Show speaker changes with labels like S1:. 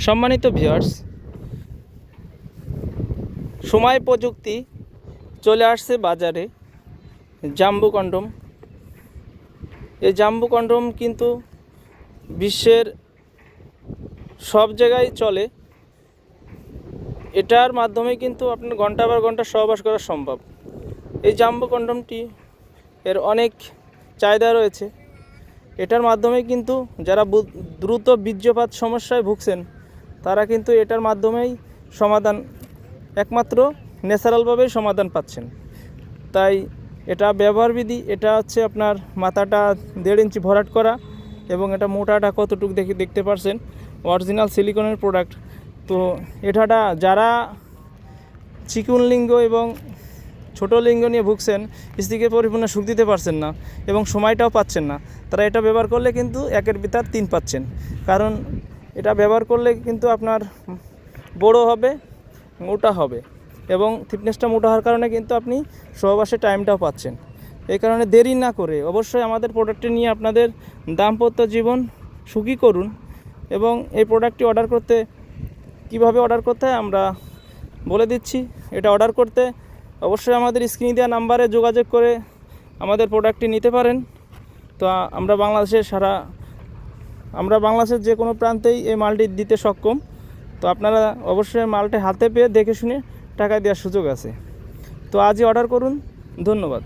S1: সম্মানিত ভিউয়ার্স, সময় প্রযুক্তি চলে আসছে বাজারে জাম্বো কন্ডম। এই জাম্বো কন্ডম কিন্তু বিশ্বের সব জায়গায় চলে। এটার মাধ্যমে কিন্তু আপনার ঘন্টা পর ঘন্টা সহবাস করা সম্ভব। এই জাম্বো কন্ডমটি এর অনেক চাহিদা রয়েছে। এটার মাধ্যমে কিন্তু যারা দ্রুত বীর্যপাত সমস্যায় ভুগছেন তারা কিন্তু এটার মাধ্যমেই সমাধান, একমাত্র ন্যাচারালভাবেই সমাধান পাচ্ছেন। তাই এটা ব্যবহার বিধি, এটা হচ্ছে আপনার মাথাটা 1.5 ইঞ্চি ভরাট করা এবং এটা মোটাটা কতটুকু দেখতে পারছেন, অরিজিনাল সিলিকনের প্রোডাক্ট। তো এটাটা যারা চিকুন লিঙ্গ এবং ছোটো লিঙ্গ নিয়ে ভুগছেন, স্ত্রীকে পরিপূর্ণ সুখ দিতে পারছেন না এবং সময়টাও পাচ্ছেন না, তারা এটা ব্যবহার করলে কিন্তু 1-এর ভিতর 3 পাচ্ছেন। কারণ এটা ব্যবহার করলে কিন্তু আপনার বড় হবে, মোটা হবে এবং থিকনেসটা মোটা হওয়ার কারণে কিন্তু আপনি সহবাসের টাইমটাও পাচ্ছেন। এই কারণে দেরি না করে অবশ্যই আমাদের প্রোডাক্টটি নিয়ে আপনাদের দাম্পত্য জীবন সুখী করুন। এবং এই প্রোডাক্টটি অর্ডার করতে, কিভাবে অর্ডার করতে হয় আমরা বলে দিচ্ছি। এটা অর্ডার করতে অবশ্যই আমাদের স্ক্রিনে দেওয়া নাম্বারে যোগাযোগ করে আমাদের প্রোডাক্টটি নিতে পারেন। তো আমরা বাংলাদেশের যে কোনো প্রান্তেই এই মালটি দিতে সক্ষম। তো আপনারা অবশ্যই মালটি হাতে পেয়ে দেখে শুনে টাকা দেওয়ার সুযোগ আছে। তো আজই অর্ডার করুন। ধন্যবাদ।